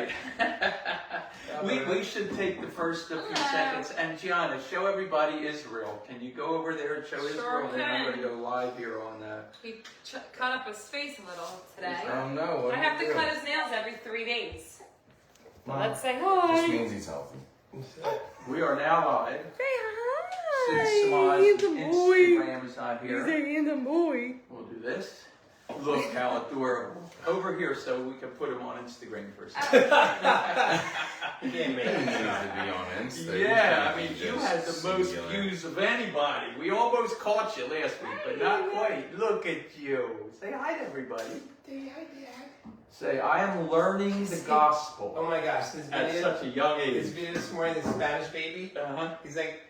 right. We should take the first few seconds. And Gianna, show everybody Israel. Can you go over there and show Israel? Can. Then I'm going to go live here on that. He cut up his face a little today. I don't know. I have to cut his nails every 3 days. Well, Let's say hi. This means he's healthy. We are now live. Say hi. Since Samaj's Instagram is not here, He's a boy. we'll do this. Look how adorable. Over here so we can put him on Instagram for a second. He needs to be on Insta. Yeah, I mean, you had the most views of anybody. We almost caught you last week, but not quite. Look at you. Say hi to everybody. Say hi, Dad. Say, I am learning the gospel Oh my gosh, this at video, such a young this age. video this morning, this Spanish baby, Uh-huh. he's like,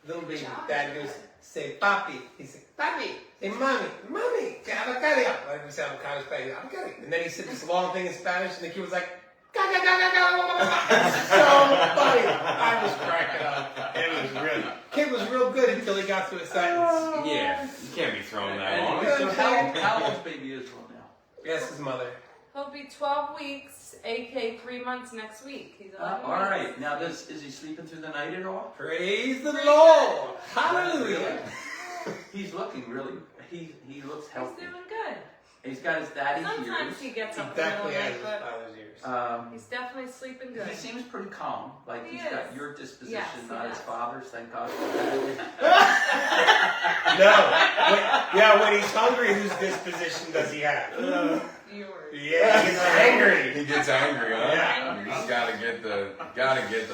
little baby, Dad goes, say papi. He said, papi. Say mommy, mommy. Say avocado. Like we say avocado in Spanish, avocado. And then he said this long thing in Spanish, and the kid was like, ga ga ga ga ga. So funny. I was cracking up. It was really, kid was real good until he got to a sentence. Yeah, you can't be throwing that on. Anyway, so how old's baby Israel now? Yes, his mother. He'll be 12 weeks, aka 3 months next week. He's 11 All right. Now, is he sleeping through the night at all? Praise the Praise Lord. Hallelujah. He's looking really. He looks He's healthy. doing good. He's got his daddy's Sometimes ears. he gets He up in the middle definitely of has the his night, but father's ears. he's definitely sleeping good. He seems pretty calm. Like He he's got is. your disposition, Yes, not his yes. father's. Thank God. No. When he's hungry, whose disposition does he have? Viewers. Yeah, he gets angry. He gets angry, huh? Yeah. He's gotta get the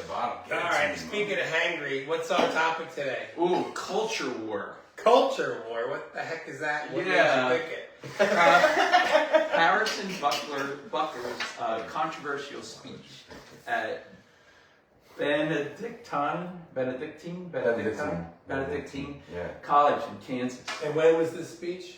bottom. All right, speaking of hangry, what's our topic today? Ooh, culture war. Culture war. What the heck is that? What Yeah. makes you think it? Harrison Butler's controversial speech at Benedictine Yeah. College in Kansas. And when was this speech?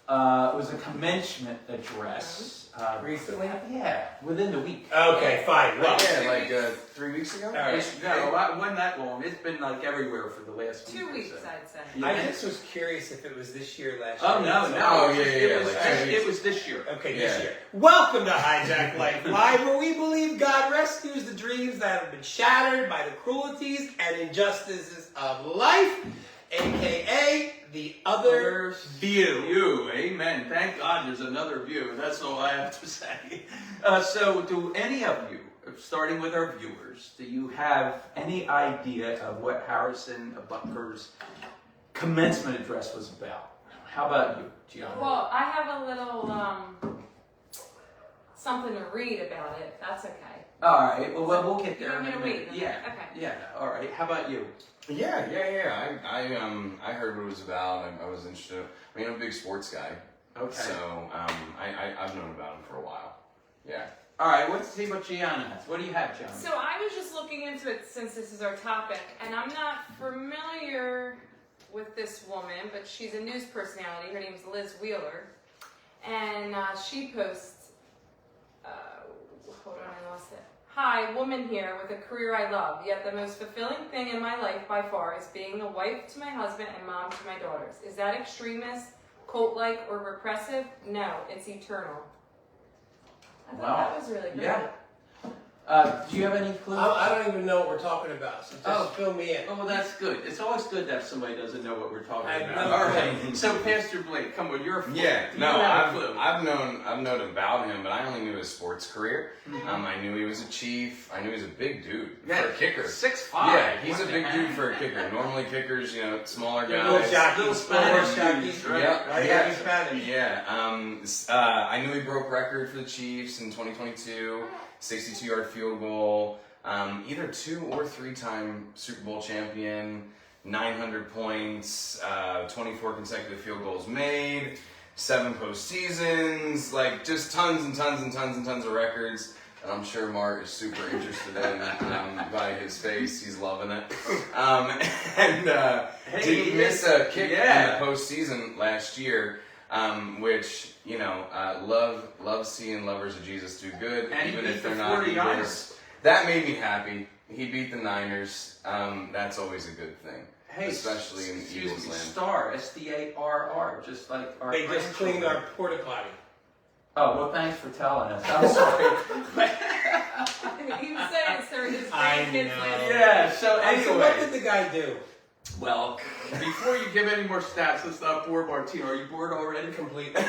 It was a commencement address. Recently? Yeah, within the week. Okay, fine. Well, Yeah, like 3 weeks ago? all right. No, it wasn't that long. It's been like everywhere for the last 2 week. weeks, or so. I'd say. Yeah. I just was curious if it was this year or last year. Oh no, no. Oh, yeah, It was, yeah, it was this year. Okay, Yeah. this year. Welcome to Hijack Life Live, where we believe God rescues the dreams that have been shattered by the cruelties and injustices of life, aka the other view. You, amen. Thank God there's another view. That's all I have to say. So, do any of you, starting with our viewers, do you have any idea of what Harrison Butler's commencement address was about? How about you, Gianna? Well, I have a little something to read about it. That's okay. All right. Well, we'll get there. You want me in a to minute. read? Yeah. Okay. Yeah. All right. How about you? Yeah. I heard what it was about. I was interested. I mean, I'm a big sports guy. Okay. So I've known about him for a while. Yeah. All right. Let's see what Gianna has. What do you have, Gianna? So I was just looking into it since this is our topic, and I'm not familiar with this woman, but she's a news personality. Her name is Liz Wheeler, and she posts. Hold on, I lost it. Hi, woman here with a career I love, yet the most fulfilling thing in my life by far is being the wife to my husband and mom to my daughters. Is that extremist, cult-like, or repressive? No, it's eternal. I thought Wow. that was really great. Yeah. Do you have any clue? I don't even know what we're talking about, so just fill me in. Oh, well, that's good. It's always good that somebody doesn't know what we're talking I about. know. All right. So, Pastor Blake, come on, you're a fool. Yeah, Do no, you have a clue? I've known about him, but I only knew his sports career. I knew he was a chief. I knew he was a big dude for a kicker. 6'5". Yeah, he's a What big the dude heck? for a kicker. Normally kickers, smaller Little guys. jockey, Little Spanish jockey. dudes, right? Yeah, Right, yeah. he's Spanish. Yeah, I knew he broke record for the Chiefs in 2022, 62-yard field goal, either 2 or 3-time Super Bowl champion, 900 points, 24 consecutive field goals made, 7 postseasons, like just tons and tons and tons and tons of records. And I'm sure Mark is super interested in by his face. He's loving it. Didn't miss a kick in the postseason last year, which, love seeing lovers of Jesus do good, And even he if beat they're the not 49ers. Eagles. That made me happy. He beat the Niners. That's always a good thing. Hey, especially in excuse Eagles me, land. Star, S-T-A-R-R, just like our They just cleaned our porta potty. Oh, well, thanks for telling us. I'm sorry. his I grandkids know. list. Yeah, so So what anyway. did the guy do? Well, before you give any more stats, let's not bore Martino. Are you bored already? Completely.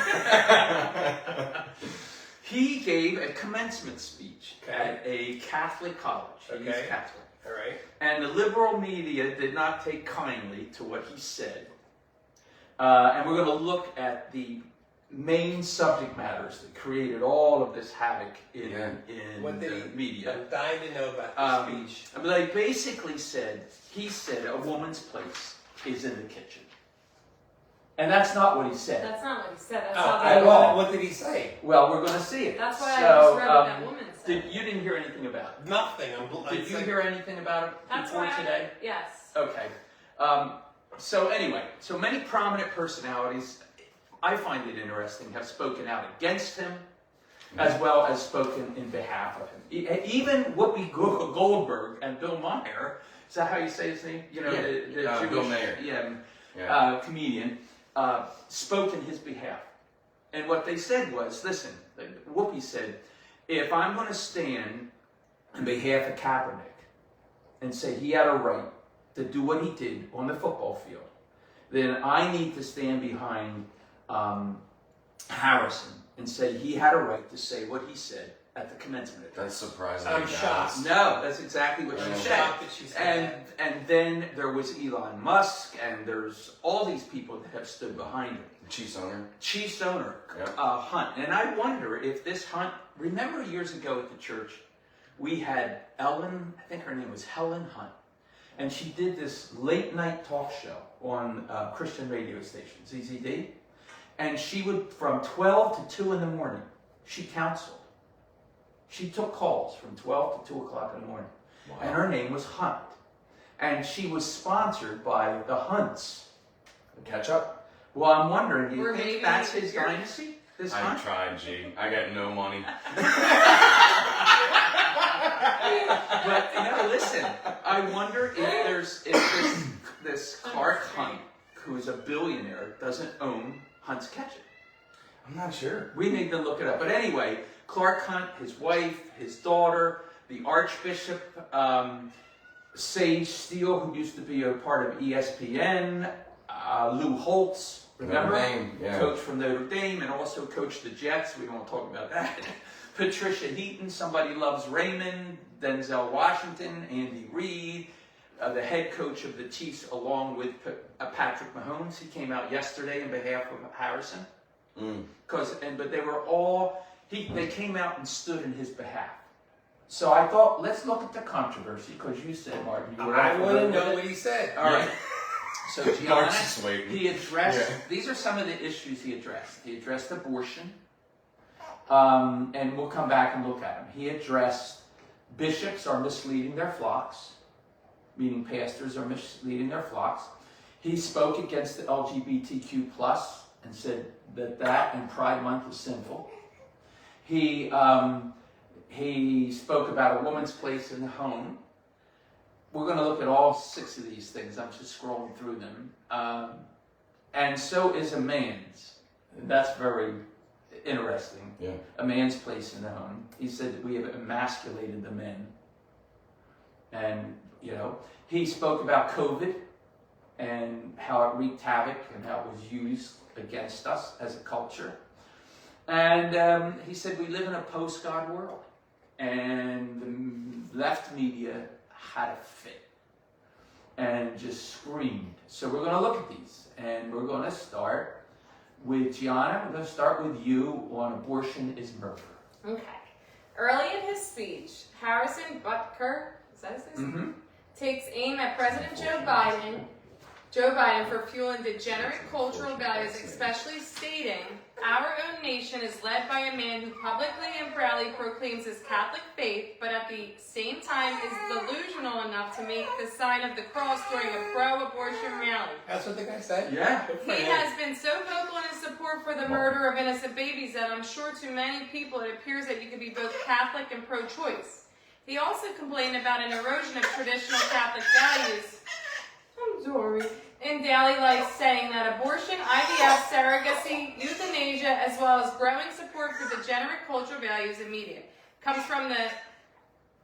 He gave a commencement speech Okay. at a Catholic college. He's Okay. Catholic. All right. And the liberal media did not take kindly to what he said. And we're going to look at the main subject matters that created all of this havoc in, What did the media. I'm dying to know about the speech. But they basically said, he said a woman's place is in the kitchen. And that's not what he said. That's not what he said. That's Oh, how I they will. what did he say? Well, we're going to see it. That's why I So, just read what that woman said. You didn't hear anything about it. Nothing. Did you hear anything about it That's before why today? Yes. Okay. So anyway, so many prominent personalities, I find it interesting, have spoken out against him, as well as spoken in behalf of him. Even Whoopi Goldberg and Bill Maher, is that how you say his name? You know, Yeah. the Jewish, Bill Maher. yeah. Comedian, spoke in his behalf. And what they said was, listen, Whoopi said, if I'm going to stand on behalf of Kaepernick and say he had a right to do what he did on the football field, then I need to stand behind Harrison and say he had a right to say what he said at the commencement address. That's surprising. I'm shocked. No, that's exactly what she I'm said. shocked that she said And then there was Elon Musk, and there's all these people that have stood behind him. Chiefs owner. Chiefs owner, Yeah. Hunt. And I wonder if this Hunt, remember years ago at the church, we had Ellen, I think her name was Helen Hunt, and she did this late night talk show on Christian radio station, ZZD, and she would, from 12 to 2 in the morning, she counseled. She took calls from 12 to 2 o'clock in the morning. Wow. And her name was Hunt. And she was sponsored by the Hunts. Catch up. Well, I'm wondering, do you Or think maybe that's his you're- dynasty? This I Hunt? tried, G. I got no money. But you know, listen. I wonder if this Clark Hunt, who is a billionaire, doesn't own Hunt's Kitchen. I'm not sure. We need to look it up. But anyway, Clark Hunt, his wife, his daughter, the Archbishop Sage Steele, who used to be a part of ESPN, Lou Holtz, remember? Notre Dame, yeah. Coach from Notre Dame, and also coached the Jets. We don't want to talk about that. Patricia Heaton, Somebody Loves Raymond, Denzel Washington, Andy Reid, the head coach of the Chiefs, along with Patrick Mahomes. He came out yesterday in behalf of Harrison. But they were all, they came out and stood in his behalf. So I thought, let's look at the controversy, because you said, Martin, you were I want to familiar know with what it. he said. All right. So Gianna, Mark's just waiting. he addressed, Yeah. these are some of the issues he addressed. He addressed abortion, and we'll come back and look at them. He addressed bishops are misleading their flocks, meaning pastors are misleading their flocks. He spoke against the LGBTQ plus and said that and Pride Month is sinful. He spoke about a woman's place in the home. We're going to look at all 6 of these things. I'm just scrolling through them. And so is a man's. That's very interesting. Yeah. A man's place in the home. He said that we have emasculated the men. And, you know, he spoke about COVID and how it wreaked havoc and how it was used against us as a culture. And he said we live in a post-God world. And the left media had a fit and just screamed. So we're going to look at these, and we're going to start with Gianna. We're going to start with you on abortion is murder. Okay. Early in his speech, Harrison Butker, is that his name? Takes aim at President Joe Biden for fueling degenerate cultural values, especially stating, our own nation is led by a man who publicly and proudly proclaims his Catholic faith, but at the same time is delusional enough to make the sign of the cross during a pro-abortion rally. That's what the guy said? Yeah. Good for He him. has been so vocal in his support for the murder of innocent babies that I'm sure to many people it appears that you can be both Catholic and pro-choice. He also complained about an erosion of traditional Catholic values. I'm sorry. In daily life, saying that abortion, IVF, surrogacy, euthanasia, as well as growing support for degenerate cultural values in media, comes from the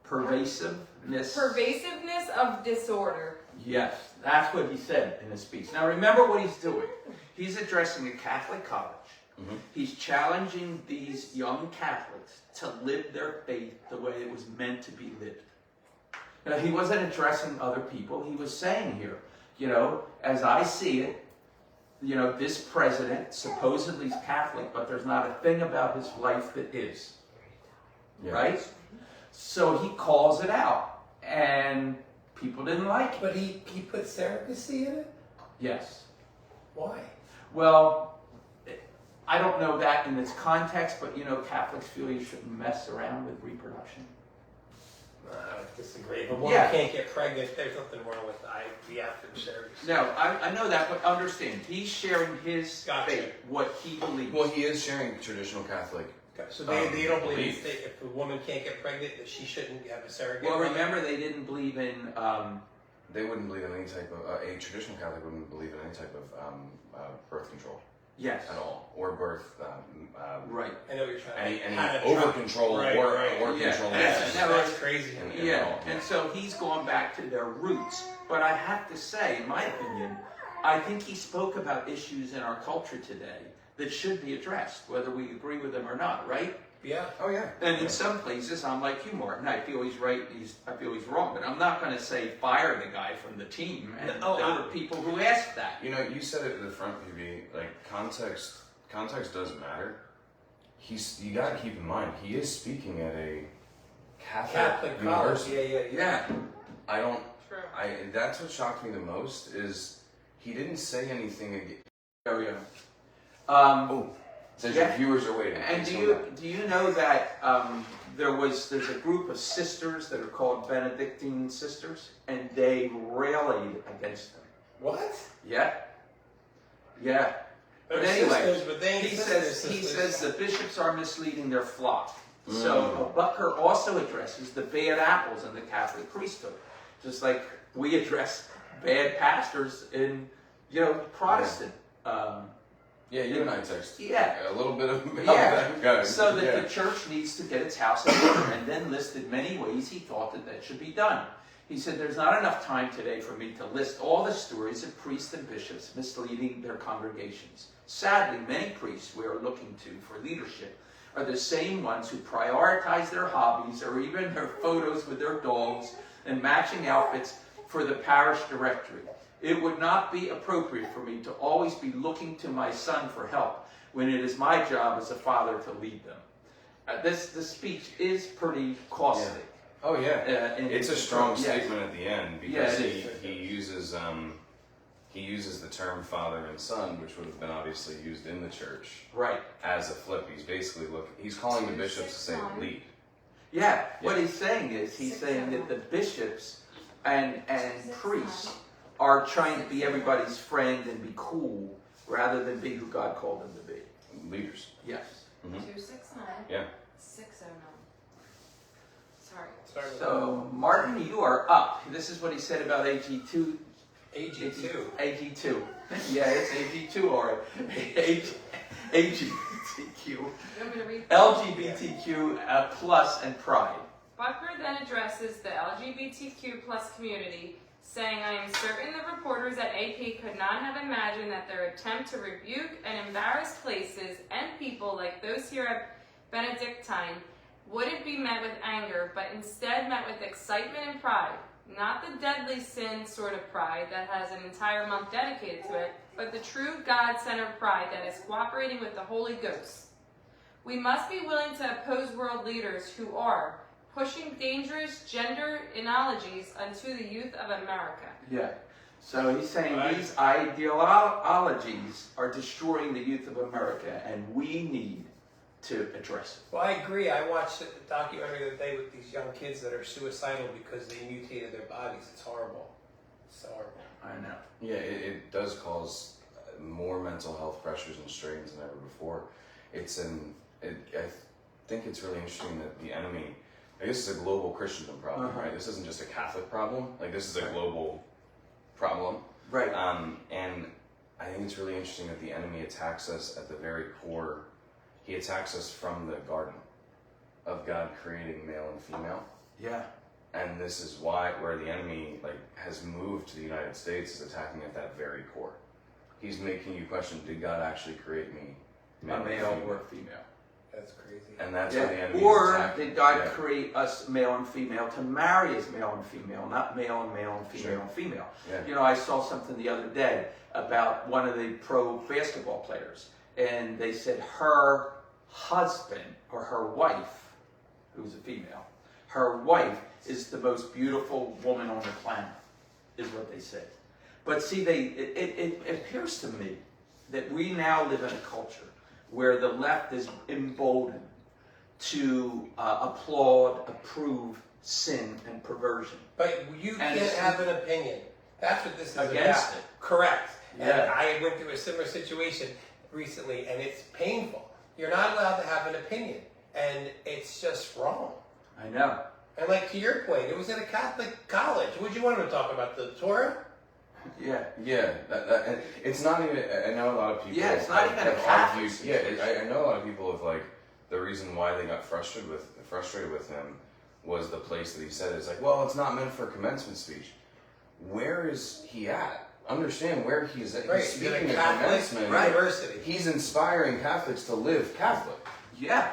Pervasiveness. Pervasiveness of disorder. Yes, that's what he said in his speech. Now remember what he's doing. He's addressing a Catholic college. Mhm. He's challenging these young Catholics to live their faith the way it was meant to be lived. Now, he wasn't addressing other people. He was saying here, as I see it, this president supposedly is Catholic, but there's not a thing about his life that is. Yeah. Right? So he calls it out, and people didn't like it. But he put surrogacy in it? Yes. Why? Well, I don't know that in its context, but Catholics feel you shouldn't mess around with reproduction. I would disagree. If a woman Yeah. can't get pregnant, there's nothing wrong with IVF and surrogacy. No, I know that, but understand, he's sharing his Gotcha. faith, what he believes. Well, he is sharing traditional Catholic. Okay, so they don't believe belief. if a woman can't get pregnant that she shouldn't have a surrogate? Well, mother? remember, they didn't believe in, They wouldn't believe in any type of a traditional Catholic wouldn't believe in any type of birth control yes, at all, or birth right. I know what you're trying any how to over try- control Right, or right. Yeah. control. That's crazy. And Yeah, all, and so he's gone back to their roots. But I have to say, in my opinion, I think he spoke about issues in our culture today that should be addressed, whether we agree with them or not, right? Yeah. Oh yeah. And in some places, I'm like you, Martin. I feel he's right. I feel he's wrong. But I'm not going to say fire the guy from the team. And No, there were people who asked that. You said it at the front, PB. Like context does matter. You got to keep in mind he is speaking at a Catholic college. university. Yeah. I True. that's what shocked me the most is he didn't say anything again. Oh yeah. Says Yeah. your viewers are waiting. And Please do you know that there's a group of sisters that are called Benedictine sisters, and they rallied against them. What? Yeah. Yeah. They're But anyway, sisters, but they ain't He sisters. says the bishops are misleading their flock. So Butker also addresses the bad apples in the Catholic priesthood, just like we address bad pastors in, Protestant. Yeah, you and I text. Yeah. A little bit of Yeah. that. So that the church needs to get its house in order, and then listed many ways he thought that should be done. He said, there's not enough time today for me to list all the stories of priests and bishops misleading their congregations. Sadly, many priests we are looking to for leadership are the same ones who prioritize their hobbies or even their photos with their dogs and matching outfits for the parish directory. It would not be appropriate for me to always be looking to my son for help when it is my job as a father to lead them. This speech is pretty caustic. Oh yeah. It's a strong Yes. statement at the end because Yeah, it is. he uses the term father and son, which would have been obviously used in the church Right. as a flip. He's calling the bishops to say 269. lead. Yeah. What Yeah. he's saying is he's saying that 671. the bishops and priests are trying to be everybody's friend and be cool rather than be who God called them to be. Leaders. Yes. 269. Yeah. 609. Sorry. Sorry about So Martin, you are up. This is what he said about AG2. that. AG2. AG2. Yeah, it's AG2 all right. AGBTQ. You want me to read? LGBTQ plus and pride. Buckner then addresses the LGBTQ plus community, saying, I am certain the reporters at AP could not have imagined that their attempt to rebuke and embarrass places and people like those here at Benedictine wouldn't be met with anger, but instead met with excitement and pride. Not the deadly sin sort of pride that has an entire month dedicated to it, but the true God-centered pride that is cooperating with the Holy Ghost. We must be willing to oppose world leaders who are pushing dangerous gender ideologies onto the youth of America. Yeah. So he's saying Right. these ideologies are destroying the youth of America, and we need to address Well, I agree. I watched a documentary the other day with these young kids that are suicidal because they mutated their bodies. It's horrible. It's horrible. it. I know. Yeah, it does cause more mental health pressures and strains than ever before. I think it's really interesting that the enemy, I guess it's a global Christendom problem, Uh-huh. right? This isn't just a Catholic problem. Like this is a Right. global problem. Right. And I think it's really interesting that the enemy attacks us at the very core. He attacks us from the garden of God creating male and female. Yeah. And this is where the enemy has moved to the United States, is attacking at that very core. He's making you question: did God actually create me, A male or a female? That's crazy. And that's where the enemy Or is attacking. did God Yeah. create us male and female to marry as male and female, not male and male and female Sure. and female? Yeah. You know, I saw something the other day about one of the pro basketball players, and they said her husband or her wife, who's a female, her wife is the most beautiful woman on the planet, is what they said. But see, it appears to me that we now live in a culture where the left is emboldened to applaud, approve sin and perversion. But you And can't it's- have an opinion. That's what this is Against about. it. Correct. And Yeah. I went through a similar situation recently, and it's painful. You're not allowed to have an opinion, and it's just wrong. I know. And like to your point, it was at a Catholic college. What did you want him to talk about? The Torah? Yeah, and it's not even. I know a lot of people. Yeah, it's not even a have Catholic argued- situation. Yeah, I know a lot of people have the reason why they got frustrated with him was the place that he said it. It's like, well, it's not meant for a commencement speech. Where is he at? Understand where he's at. Right. He's You're speaking a at Catholic commencement. university. He's inspiring Catholics to live Catholic. Yeah.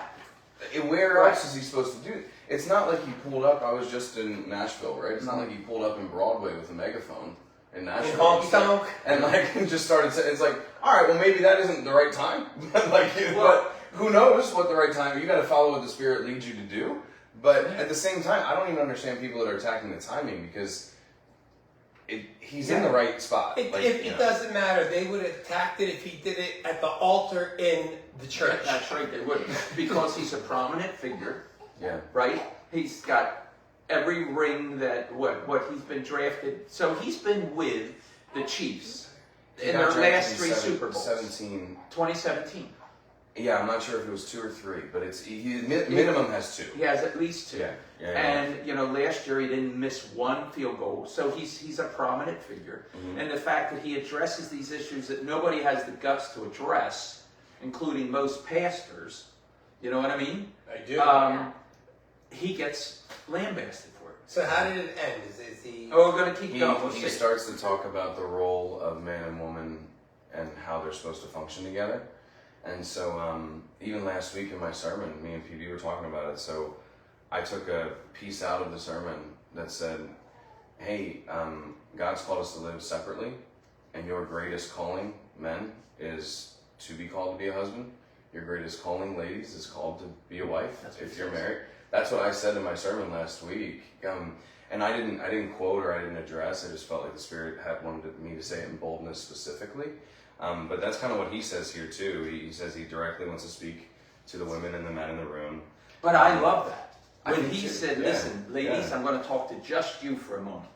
Where Right. else is he supposed to do it? It's not like he pulled up. I was just in Nashville, right? It's not like he pulled up in Broadway with a megaphone in In Nashville. honky tonk. And just started saying, it's like, all right, well, maybe that isn't the right time. Well- Who knows what the right time? You got to follow what the Spirit leads you to do. But at the same time, I don't even understand people that are attacking the timing, because he's in the right spot. It doesn't matter. They would have attacked it if he did it at the altar in the church. That's right, they would. Because he's a prominent figure, Yeah. right? He's got every ring that, what he's been drafted. So he's been with the Chiefs in their last three Super Bowls. 17. 2017. Yeah, I'm not sure if it was 2 or 3, but minimum has 2. He has at least 2. Yeah. And last year he didn't miss one field goal, so he's a prominent figure. Mhm. And the fact that he addresses these issues that nobody has the guts to address, including most pastors, you know what I mean? I do. He gets lambasted for it. So how did it end? Is he? Oh, we're gonna keep going. We'll He see. starts to talk about the role of man and woman and how they're supposed to function together. And so, even last week in my sermon, me and PB were talking about it. So, I took a piece out of the sermon that said, hey, God's called us to live separately, and your greatest calling, men, is to be called to be a husband. Your greatest calling, ladies, is called to be a wife if you're married. That's what I said in my sermon last week. And I didn't quote or I didn't address. I just felt like the Spirit had wanted me to say it in boldness specifically. But that's kind of what he says here too. He says he directly wants to speak to the women and the men in the room. But I love that. I When think he so. said, Yeah. listen, ladies, Yeah. I'm going to talk to just you for a moment.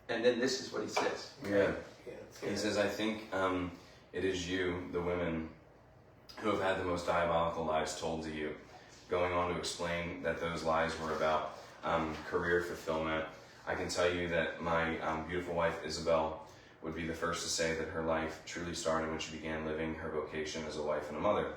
And then this is what he says. Yeah. Yeah, He says, I think it is you, the women, who have had the most diabolical lies told to you, going on to explain that those lies were about career fulfillment. I can tell you that my beautiful wife, Isabel, would be the first to say that her life truly started when she began living her vocation as a wife and a mother.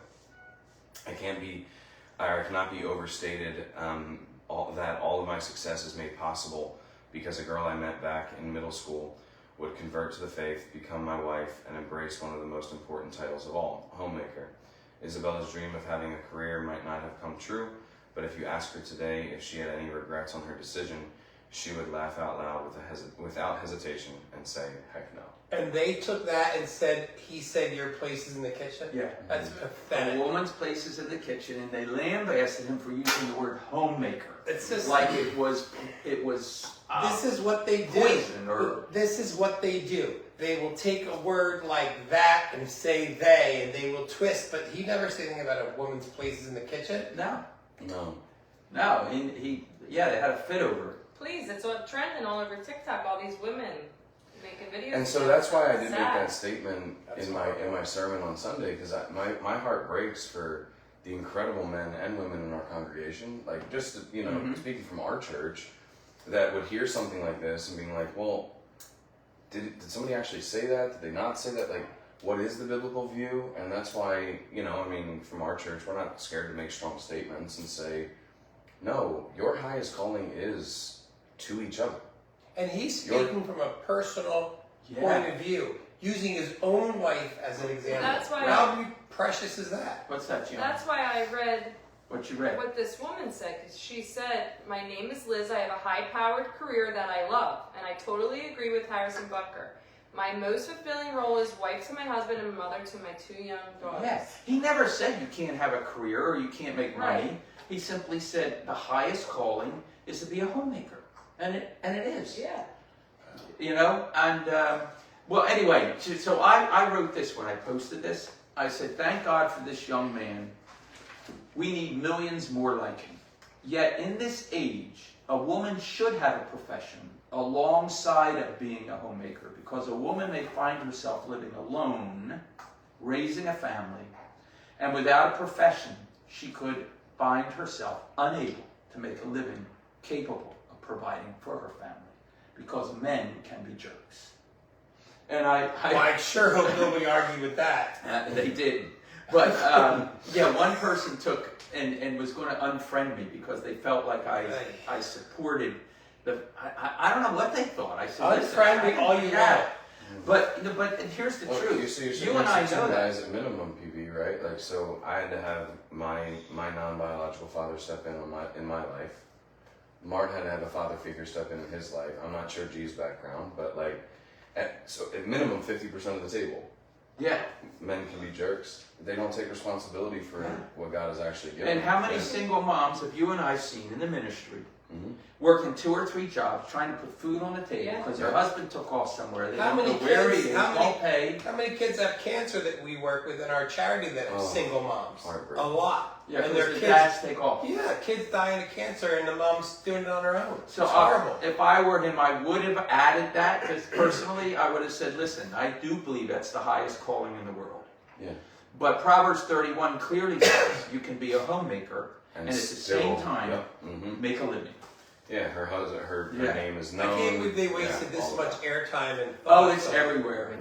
Cannot be overstated that all of my success is made possible because a girl I met back in middle school would convert to the faith, become my wife, and embrace one of the most important titles of all, homemaker. Isabella's dream of having a career might not have come true, but if you ask her today if she had any regrets on her decision, she would laugh out loud without hesitation and say, heck no. And they took that and said, he said your place is in the kitchen? Yeah. That's A pathetic. woman's place is in the kitchen, and they lambasted him for using the word homemaker. It's just Like it was this is what they do. poison or This is what they do. They will take a word like that and say they, and they will twist, but he never said anything about a woman's place is in the kitchen. no, No. he they had a fit over it. Please, it's on trending all over TikTok. All these women making videos. And so that's why I did make Sad. that statement That's in my sermon on Sunday, because my heart breaks for the incredible men and women in our congregation. Like just speaking from our church, that would hear something like this and being like, well, did somebody actually say that? Did they not say that? Like, what is the biblical view? And that's why from our church, we're not scared to make strong statements and say, no, your highest calling is to each other. And he's speaking from a personal Yeah. point of view, using his own wife as an example. That's why- How precious is that? What's that, Gianna? That's why I read What you read? what this woman said, because she said, my name is Liz, I have a high-powered career that I love, and I totally agree with Harrison Butker. My most fulfilling role is wife to my husband and mother to my 2 young daughters. Yes. He never said you can't have a career or you can't make money. Right. He simply said the highest calling is to be a homemaker. And it is. Yeah. You know, and well, anyway, so I wrote this when I posted this. I said, thank God for this young man. We need millions more like him. Yet in this age, a woman should have a profession alongside of being a homemaker, because a woman may find herself living alone, raising a family, and without a profession, she could find herself unable to make a living capable of providing for her family, because men can be jerks. And Well, I sure hope nobody argued with that. they did. But yeah, one person took and was going to unfriend me because they felt like I supported the. I don't know what they thought. I said, listen, Unfriend me all you want. But here's the truth. So you're You and I know that. guys at minimum, PB, right? Like, so I had to have my non-biological father step in my life. Martin had to have a father figure step in his life. I'm not sure G's background, but like, so at minimum 50% of the table. Yeah. Men can be jerks. They don't take responsibility for what God has actually given And them. how many Yeah. single moms have you and I seen in the ministry Mhm. working 2 or 3 jobs, trying to put food on the table Yeah. because their husband took off somewhere. They How don't know many where he kids- is, how many- won't pay. How many kids have cancer that we work with in our charity that are Oh, single moms? heartbreaking. A lot. Yeah, and because their the kids. dads take off. Yeah, kids dying of cancer and the mom's doing it on her own. So It's horrible. if I were him, I would have added that, because personally, I would have said, listen, I do believe that's the highest calling in the world. Yeah. But Proverbs 31 clearly says you can be a homemaker and at the still- same time yep, mhm. make a living. Yeah, her husband, her Yeah. name is I known. can't believe they wasted Yeah, this all much that. airtime and Oh, thought it's on- everywhere.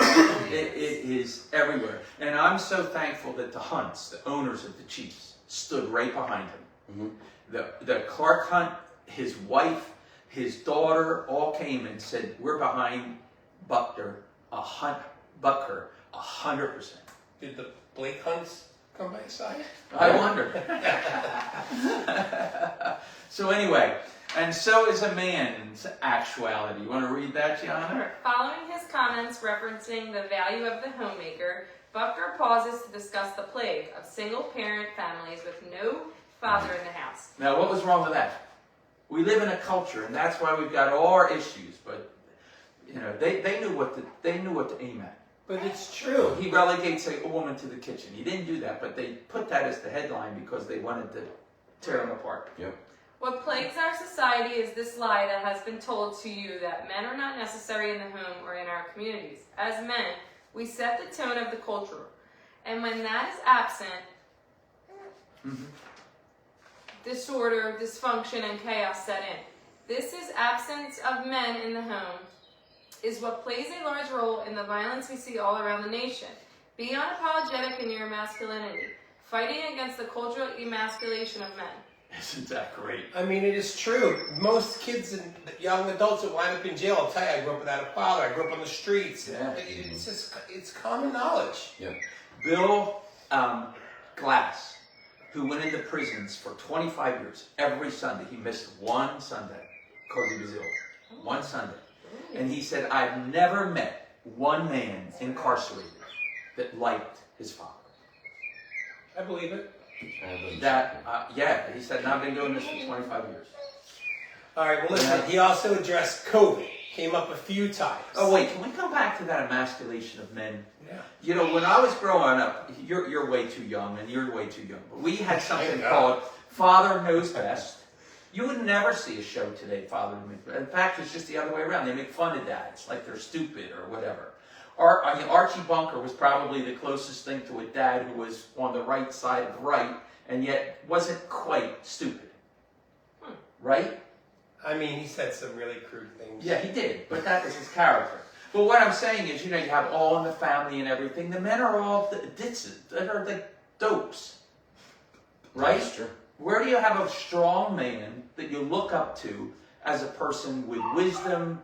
It is everywhere. And I'm so thankful that the Hunts, the owners of the Chiefs, stood right behind him. The Clark Hunt, his wife, his daughter, all came and said, we're behind Butker 100%. Did the Blake Hunts come by his side? I wonder. So anyway, and so is a man's actuality. You want to read that, Gianna? Following his comments referencing the value of the homemaker, Butker pauses to discuss the plague of single-parent families with no father in the house. Now, what was wrong with that? We live in a culture, and that's why we've got all our issues. But you know, they knew what to aim at. But it's true. He relegates a woman to the kitchen. He didn't do that, but they put that as the headline because they wanted to tear him apart. Yep. What plagues our society is this lie that has been told to you that men are not necessary in the home or in our communities. As men, we set the tone of the culture. And when that is absent, disorder, dysfunction, and chaos set in. This is absence of men in the home is what plays a large role in the violence we see all around the nation. Be unapologetic in your masculinity, fighting against the cultural emasculation of men. Isn't that great? I mean, it is true. Most kids and young adults that wind up in jail will tell you, I grew up without a father, I grew up on the streets. Yeah. It's just, it's common knowledge. Yep. Bill Glass, who went into prisons for 25 years, every Sunday, he missed one Sunday because he was ill. One Sunday. And he said, I've never met one man incarcerated that liked his father. I believe it. Yeah, he said, and I've been doing this for 25 years. All right, well, listen, he also addressed COVID. Came up a few times. Oh, wait, can we come back to that emasculation of men? Yeah. You know, when I was growing up, you're way too young, and you're way too young, but we had something called Father Knows Best. You would never see a show today, Father Knows Best. In fact, it's just the other way around. They make fun of dads, like they're stupid or whatever. Archie Bunker was probably the closest thing to a dad who was on the right side of the right, and yet wasn't quite stupid. Right? I mean, he said some really crude things. Yeah, he did, but that was his character. But what I'm saying is, you know, you have All in the Family and everything. The men are all ditzes. They're like dopes. Right? That's true. Where do you have a strong man that you look up to as a person with wisdom,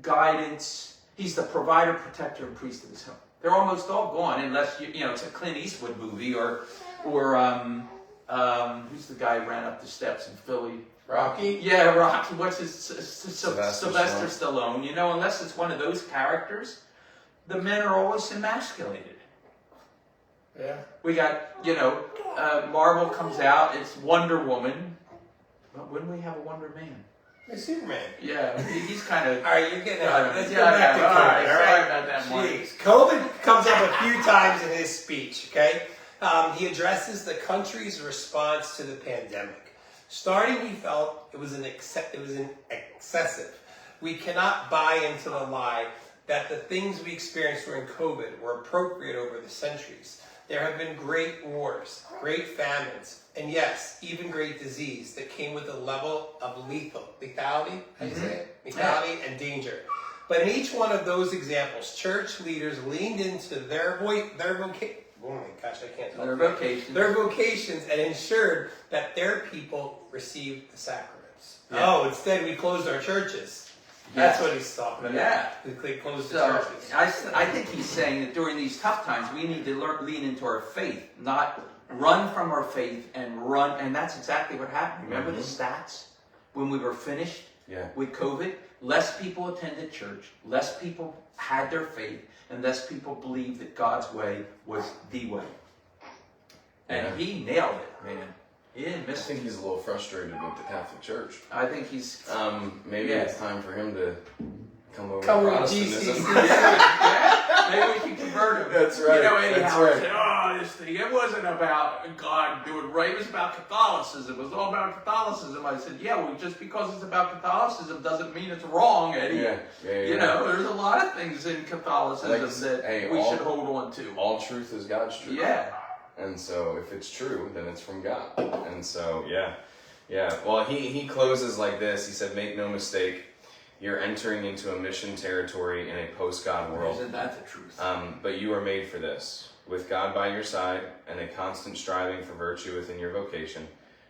guidance? He's the provider, protector, and priest of his home. They're almost all gone unless you know it's a Clint Eastwood movie or who's the guy who ran up the steps in Philly? Rocky? Yeah, Rocky. What's his Sylvester Stallone? You know, unless it's one of those characters, the men are always emasculated. Yeah. We got, you know, Marvel comes out, it's Wonder Woman. But wouldn't we have a Wonder Man? It's Superman. Yeah, he's kind of. All right, you're getting out. Let's Yeah, go back to yeah, all COVID. right, All sorry right. about that, Mark. Jeez. COVID comes up a few times in his speech. Okay, he addresses the country's response to the pandemic. Starting, he felt it was excessive. We cannot buy into the lie that the things we experienced during COVID were appropriate over the centuries. There have been great wars, great famines, and yes, even great disease that came with a level of lethality, how do you say it? Lethality and danger. But in each one of those examples, church leaders leaned into their vocations and ensured that their people received the sacraments. Yeah. Oh, instead we closed our churches. That's what he's talking about. Yeah. We closed the So churches. I think he's saying that during these tough times, we need to lean into our faith, not run from our faith and run. And that's exactly what happened. Remember the stats when we were finished with COVID? Less people attended church, less people had their faith, and less people believed that God's way was the way. And he nailed it, man. He didn't I miss think it. he's a little frustrated with the Catholic Church. I think he's. Maybe Yeah. it's time for him to come over Come to with Protestantism. GCC. Maybe we can convert him. That's right, You know, anyhow, that's right. said, oh, this thing, it wasn't about God doing right. It was about Catholicism. It was all about Catholicism. I said, yeah, well, just because it's about Catholicism doesn't mean it's wrong, Eddie. Yeah. You know, there's a lot of things in Catholicism that we should hold on to. All truth is God's truth. Yeah. And so if it's true, then it's from God. And so, yeah. Well, he closes like this. He said, make no mistake, you're entering into a mission territory in a post-God world. Isn't that the truth? But you are made for this. With God by your side and a constant striving for virtue within your vocation,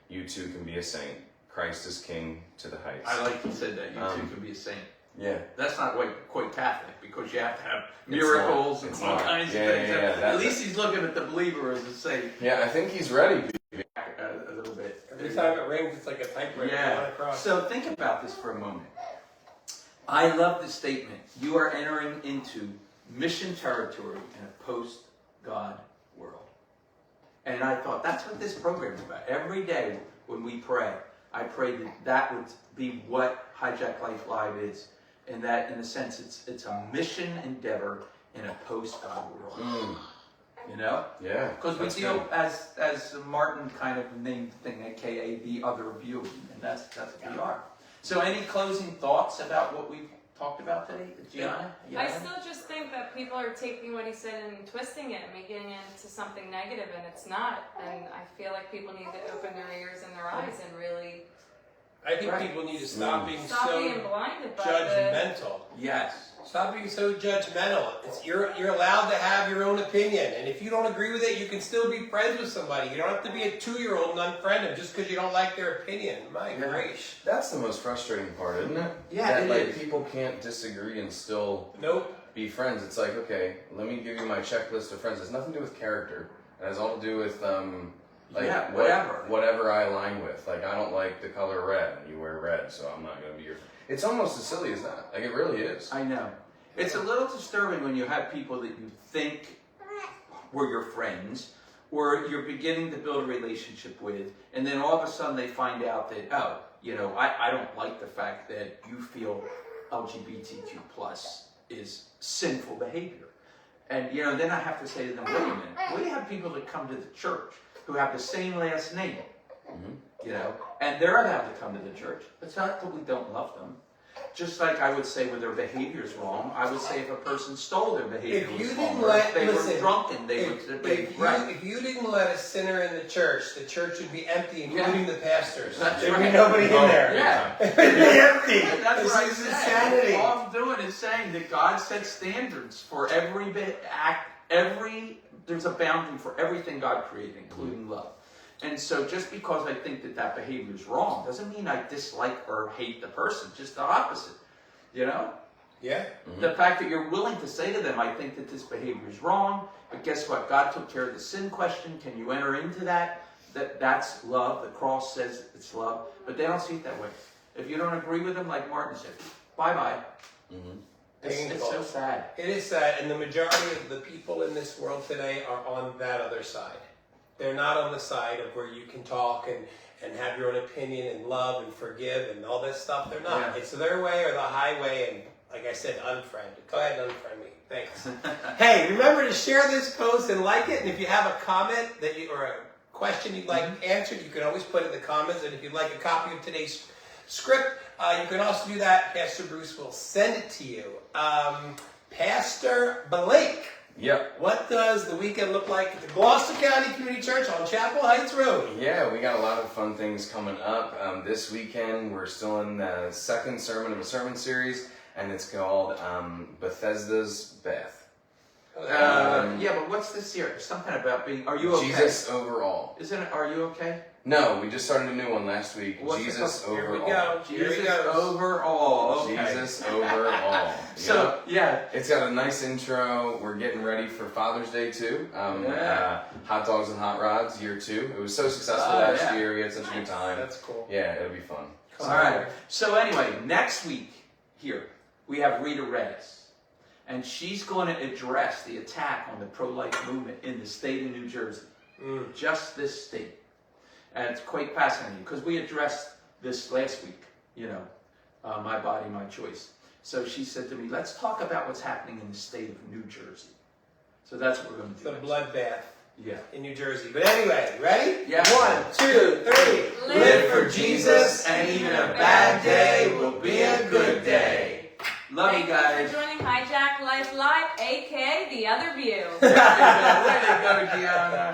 you too can be a saint. Christ is King to the heights. I like you said that. You too can be a saint. Yeah. That's not quite Catholic because you have to have It's miracles not. and It's all not. kinds Yeah, of things. yeah, yeah. At least he's looking at the believer as a saint Yeah, I think he's ready. a little bit. Every time it rings, it's like a typewriter going Yeah. across. So think about this for a moment. I love the statement. You are entering into mission territory in a post-God world. And I thought that's what this program is about. Every day when we pray, I pray that would be what Hijack Life Live is. And that, in a sense, it's a mission endeavor in a post-God world. You know? Yeah. Because we that's deal, good. as Martin kind of named the thing, aka the other view, and that's what we are. So any closing thoughts about what we've talked about today? Gianna? You I have any? still just think that people are taking what he said and twisting it and making it into something negative, and it's not. And I feel like people need to open their ears and their eyes and really I think people need to stop being stop being so blinded by judgmental. Yes. Stop being so judgmental. You're allowed to have your own opinion, and if you don't agree with it, you can still be friends with somebody. You don't have to be a 2-year-old and unfriend them just because you don't like their opinion. My gracious. That's the most frustrating part, isn't it? Yeah, that, it like, is. people can't disagree and still Nope. be friends. It's like, okay, let me give you my checklist of friends. It has nothing to do with character. It has all to do with Yeah, whatever. whatever I align with. Like, I don't like the color red, and you wear red, so I'm not going to be your friend. It's almost as silly as that. Like, it really is. I know. It's a little disturbing when you have people that you think were your friends, or you're beginning to build a relationship with, and then all of a sudden they find out that, oh, you know, I don't like the fact that you feel LGBTQ plus is sinful behavior. And, you know, then I have to say to them, wait a minute, we have people that come to the church who have the same last name, you know, and they're allowed to come to the church. It's not that we don't love them. Just like I would say when their behavior is wrong, I would say if a person stole their behavior If you was didn't wrong, or if they were listen, drunken, they would be right. If you didn't let a sinner in the church would be empty, including the pastors. That's There'd be right. nobody in there. Yeah. It'd be empty. That's This what I is said. insanity. All I'm doing is saying that God sets standards for every act, there's a boundary for everything God created, including love. And so just because I think that that behavior is wrong doesn't mean I dislike or hate the person, just the opposite, you know? Yeah. The fact that you're willing to say to them, I think that this behavior is wrong, but guess what? God took care of the sin question. Can you enter into that? That's love. The cross says it's love, but they don't see it that way. If you don't agree with them, like Martin said, bye-bye. It's so sad. It is sad, and the majority of the people in this world today are on that other side. They're not on the side of where you can talk and have your own opinion and love and forgive and all this stuff. They're not. Yeah. It's their way or the highway, and like I said, unfriend. Go ahead and unfriend me. Thanks. Hey, remember to share this post and like it, and if you have a comment or a question you'd like answered, you can always put it in the comments, and if you'd like a copy of today's script, you can also do that. Pastor Bruce will send it to you. Pastor Blake, Yep. what does the weekend look like at the Gloucester County Community Church on Chapel Heights Road? Yeah, we got a lot of fun things coming up. This weekend, we're still in the second sermon of a sermon series, and it's called Bethesda's Beth. Yeah, but what's this here? Something about being, are you okay? Jesus overall. Isn't it, are you okay? No, we just started a new one last week. What's it Jesus called? overall. Here we go. Here Jesus we go. overall. Okay. Jesus overall. So, yeah. It's got a nice intro. We're getting ready for Father's Day too. Hot Dogs and Hot Rods, year 2. It was so successful last year. We had such a good time. That's cool. Yeah, it'll be fun. All right. So anyway, next week here, we have Rita Reyes. And she's going to address the attack on the pro-life movement in the state of New Jersey. Just this state. And it's quite fascinating because we addressed this last week, you know, my body, my choice. So she said to me, let's talk about what's happening in the state of New Jersey. So that's what we're going to do. The bloodbath Yeah. in New Jersey. But anyway, ready? Yeah. 1, 2, 3. Live for Jesus, and even a bad day will be a good day. Love you Thank guys. you for joining Hijack Life Live, aka The Other View. Way to go, Gianna.